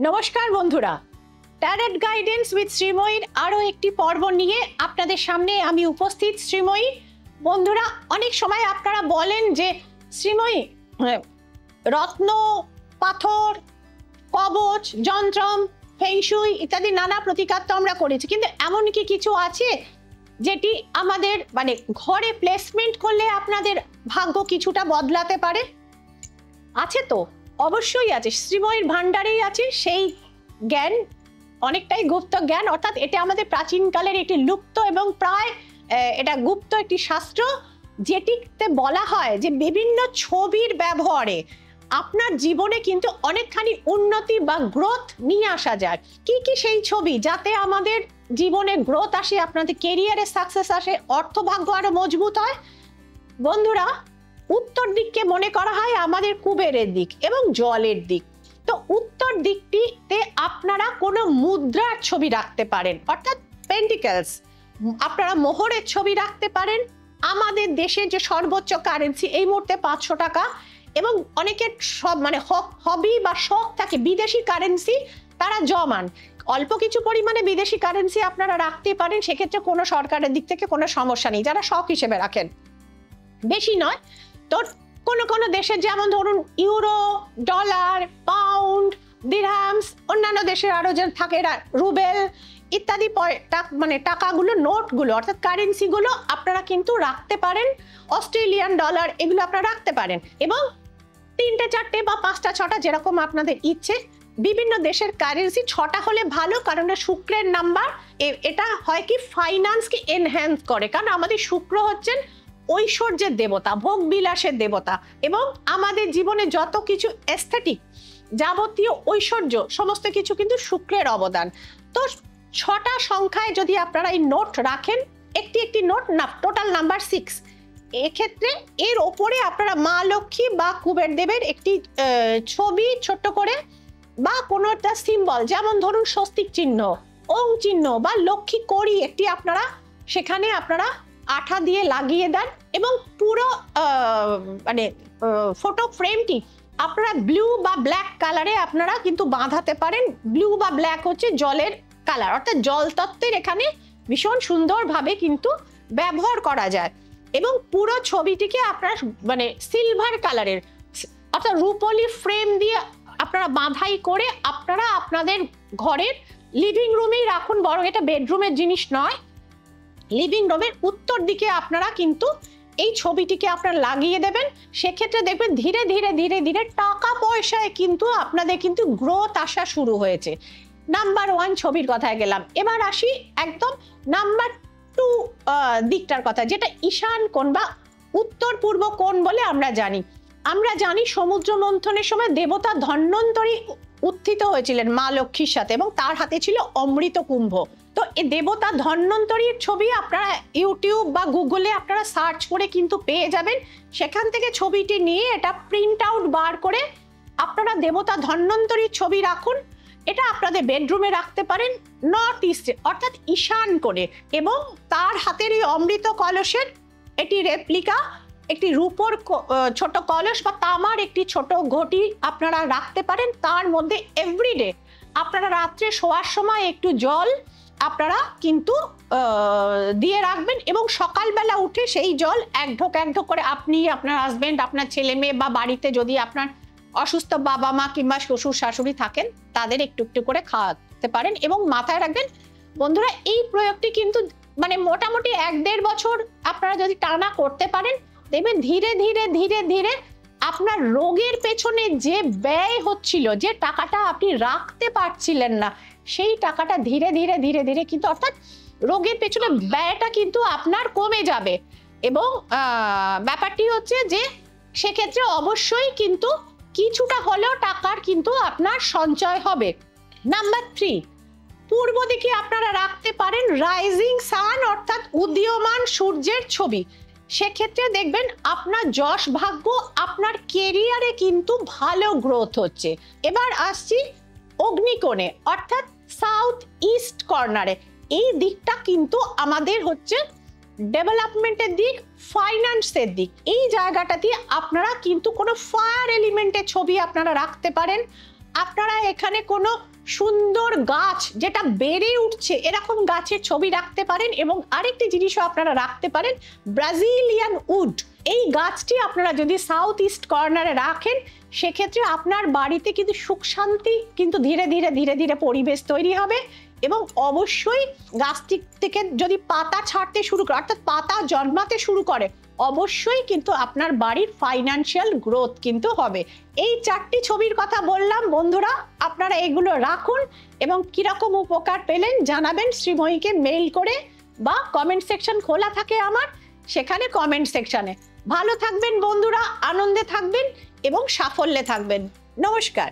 নমস্কার বন্ধুরা, tarot guidance with শ্রীময়ীর আরও একটি পর্ব নিয়ে আপনাদের সামনে আমি উপস্থিত। শ্রীময়ী বন্ধুরা, অনেক সময় আপনারা বলেন যে শ্রীময়ী রত্ন, পাথর, কবচ, যন্ত্রম, ফেংশুই ইত্যাদি নানা প্রতিকার তো আমরা করেছি, কিন্তু এমন কি কিছু আছে যেটি আমাদের ঘরে প্লেসমেন্ট করলে আপনাদের ভাগ্য কিছুটা বদলাতে পারে? আছে তো, অবশ্যই আছে। শ্রীময়ীর ভান্ডারেই আছে সেই জ্ঞান, অনেকটাই গুপ্ত জ্ঞান, অর্থাৎ এটা আমাদের প্রাচীনকালের একটি লুপ্ত এবং প্রায় এটা গুপ্ত একটি শাস্ত্র, যেটিতে বলা হয় যে বিভিন্ন ছবির ব্যবহারে আপনার জীবনে কিন্তু অনেকখানি উন্নতি বা গ্রোথ নিয়ে আসা যায়। কি কি সেই ছবি, যাতে আমাদের জীবনে গ্রোথ আসে, আপনাদের কেরিয়ারে সাকসেস আসে, অর্থভাগ্য আরো মজবুত হয়? বন্ধুরা, উত্তর দিককে মনে করা হয় আমাদের কুবেরের দিক এবং জলের দিক। তো উত্তর দিকটিতে আপনারা কোনো মুদ্রার ছবি রাখতে পারেন, অর্থাৎ পেন্টিকেলস। আপনারা মোহরের ছবি রাখতে পারেন। আমাদের দেশের যে সর্বোচ্চ কারেন্সি এই মুহূর্তে 500 টাকা, এবং অনেকের সব হবি বা শখ থাকে বিদেশি কারেন্সি তারা জমান। অল্প কিছু পরিমাণে বিদেশি কারেন্সি আপনারা রাখতে পারেন, সেক্ষেত্রে কোনো সরকারের দিক থেকে কোনো সমস্যা নেই, যারা শখ হিসেবে রাখেন। বেশি নয় তো, কোনো দেশের যেমন ধরুন ইউরো, ডলার, পাউন্ড, দিরহামস, অন্যান্য দেশের আরো যে থাকে রুবেল ইত্যাদি টাকাগুলো, নোটগুলো অর্থাৎ কারেন্সিগুলো আপনারা কিন্তু রাখতে পারেন। অস্ট্রেলিয়ান ডলার এগুলো আপনারা রাখতে পারেন, এবং 3টে 4টে বা 5টা 6টা যেরকম আপনাদের ইচ্ছে। বিভিন্ন দেশের কারেন্সি 6টা হলে ভালো, কারণ শুক্রের নাম্বার। এটা হয় কি ফাইন্যান্সকে এনহ্যান্স করে, কারণ আমাদের শুক্র হচ্ছেন ঐশ্বর্যের দেবতা, ভোগ বিলাসের দেবতা, এবং আমাদের জীবনে যত কিছু এস্থেটিক যাবতীয় ঐশ্বর্য সমস্ত কিছু কিন্তু শুক্রের অবদান। তো 6টা সংখ্যায় যদি আপনারা এই নোট রাখেন, একটি নোট না, টোটাল নাম্বার 6, এক্ষেত্রে এর ওপরে আপনারা মা লক্ষ্মী বা কুবের দেবের একটি ছবি ছোট্ট করে বা কোনো একটা সিম্বল, যেমন ধরুন স্বস্তিক চিহ্ন, ওং চিহ্ন বা লক্ষ্মী কড়ি একটি আপনারা সেখানে আপনারা আঠা দিয়ে লাগিয়ে দেন, এবং পুরো ফটো ফ্রেমটি আপনারা ব্লু বা ব্ল্যাক কালারে আপনারা কিন্তু বাঁধাতে পারেন। ব্লু বা ব্ল্যাক হচ্ছে জলের কালার, অর্থাৎ জল তত্ত্বের এখানে ভীষণ সুন্দরভাবে কিন্তু ব্যবহার করা যায়। এবং পুরো ছবিটিকে আপনারা সিলভার কালারের, অর্থাৎ রূপোলি ফ্রেম দিয়ে আপনারা বাঁধাই করে আপনারা আপনাদের ঘরের লিভিং রুমেই রাখুন, বরং এটা বেডরুমের জিনিস নয়। লিভিং রুমের উত্তর দিকে আপনারা কিন্তু এই ছবিটিকে আপনারা লাগিয়ে দেবেন। সেক্ষেত্রে দেখবেন ধীরে ধীরে ধীরে ধীরে টাকা পয়সায় কিন্তু আপনাদের কিন্তু গ্রোথ আসা শুরু হয়েছে। নাম্বার 1 ছবির কথায় গেলাম, এবার আসি একদম নাম্বার 2 দিকটার কথা, যেটা ঈশান কোণ বা উত্তর পূর্ব কোণ বলে আমরা জানি। সমুদ্র মন্থনের সময় দেবতা ধন্বন্তরী উত্থিত হয়েছিলেন মা লক্ষ্মীর সাথে, এবং তার হাতে ছিল অমৃত কুম্ভ। তো এই দেবতা ধন্বন্তরীর ছবি আপনারা ইউটিউব বা গুগলে আপনারা সার্চ করে কিন্তু পেয়ে যাবেন। সেখান থেকে ছবিটি নিয়ে এটা প্রিন্ট আউট বার করে আপনারা দেবতা ধন্বন্তরীর ছবি রাখুন। এটা আপনাদের বেডরুমে রাখতে পারেন, নর্থ ইস্টে অর্থাৎ ঈশান কোণে, এবং তার হাতের এই অমৃত কলসের এটি রেপ্লিকা, একটি রূপোর ছোট কলস বা তামার একটি ছোট ঘটি আপনারা রাখতে পারেন। তার মধ্যে এভরিডে আপনারা রাত্রে শোয়ার সময় একটু জল আপনারা কিন্তু দিয়ে রাখবেন, এবং সকালবেলা উঠে সেই জল এক ঢোক করে আপনি, আপনার হাজবেন্ড, আপনার ছেলে মেয়ে, বা বাড়িতে যদি আপনার অসুস্থ বাবা মা কিংবা শ্বশুর শাশুড়ি থাকেন তাদের একটু একটু করে খাওয়াতে পারেন, এবং মাথায় রাখবেন বন্ধুরা, এই প্রয়োগটি কিন্তু মোটামুটি 1-1.5 বছর আপনারা যদি টানা করতে পারেন, দেখবেন ধীরে ধীরে ধীরে ধীরে আপনার রোগের পেছনে যে ব্যয় হচ্ছিল, যে টাকাটা আপনি রাখতে পারছিলেন না, সেই টাকাটা ধীরে ধীরে ধীরে ধীরে কিন্তু, অর্থাৎ রোগের পেছনে ব্যয়টা কিন্তু আপনার কমে যাবে। এবং ব্যাপারটি হচ্ছে যে সেক্ষেত্রে অবশ্যই কিন্তু কিছুটা হলেও টাকার কিন্তু আপনার সঞ্চয় হবে। নাম্বার 3, পূর্ব দিকে আপনারা রাখতে পারেন রাইজিং সান, অর্থাৎ উদীয়মান সূর্যের ছবি। সেক্ষেত্রে দেখবেন আপনার যশ ভাগ্য, আপনার কেরিয়ারে কিন্তু ভালো গ্রোথ হচ্ছে। এবার আসছি অগ্নিকোণে, অর্থাৎ সাউথ ইস্ট কর্নারে। এই দিকটা কিন্তু আমাদের হচ্ছে ডেভেলপমেন্টের দিক, ফাইন্যান্সের দিক। এই জায়গাটাতে আপনারা কিন্তু কোনো ফায়ার এলিমেন্টের ছবি আপনারা রাখতে পারেন। আপনারা এখানে কোনো সুন্দর গাছ যেটা বেড়ে উঠছে এরকম গাছের ছবি রাখতে পারেন। এবং আরেকটি জিনিসও আপনারা রাখতে পারেন, ব্রাজিলিয়ান উড। এই গাছটি আপনারা যদি সাউথ ইস্ট কর্নারে রাখেন সেক্ষেত্রে আপনার বাড়িতে কিন্তু সুখ শান্তি কিন্তু ধীরে ধীরে ধীরে ধীরে পরিবেশ তৈরি হবে। এবং অবশ্যই গাছটি থেকে যদি পাতা ছাড়তে শুরু করে, অর্থাৎ পাতা জন্মাতে শুরু করে, অবশ্যই কিন্তু আপনার বাড়ির ফাইন্যান্সিয়াল গ্রোথ কিন্তু হবে। এই 4টি ছবির কথা বললাম বন্ধুরা, আপনারা এগুলো রাখুন এবং কিরকম উপকার পেলেন জানাবেন শ্রীময়ীকে মেইল করে, বা কমেন্ট সেকশন খোলা থাকে আমার, সেখানে কমেন্ট সেকশনে। ভালো থাকবেন বন্ধুরা, আনন্দে থাকবেন এবং সাফল্যে থাকবেন। নমস্কার।